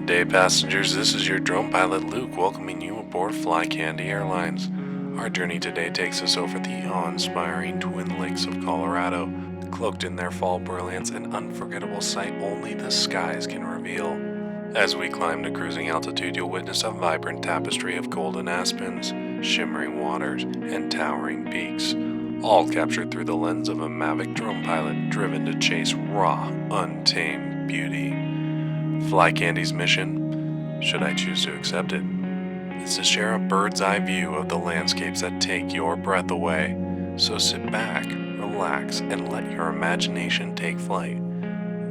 day, passengers. This is your drone pilot Luke welcoming you aboard Fly Candy Airlines. Our journey today takes us over the awe-inspiring Twin Lakes of Colorado, cloaked in their fall brilliance, an unforgettable sight only the skies can reveal. As we climb to cruising altitude, you'll witness a vibrant tapestry of golden aspens, shimmering waters, and towering peaks, all captured through the lens of a maverick drone pilot driven to chase raw, untamed beauty. Fly Candy's mission, should I choose to accept it, is to share a bird's eye view of the landscapes that take your breath away. So sit back, relax, and let your imagination take flight.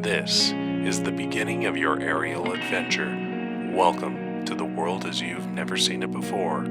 This is the beginning of your aerial adventure. Welcome to the world as you've never seen it before.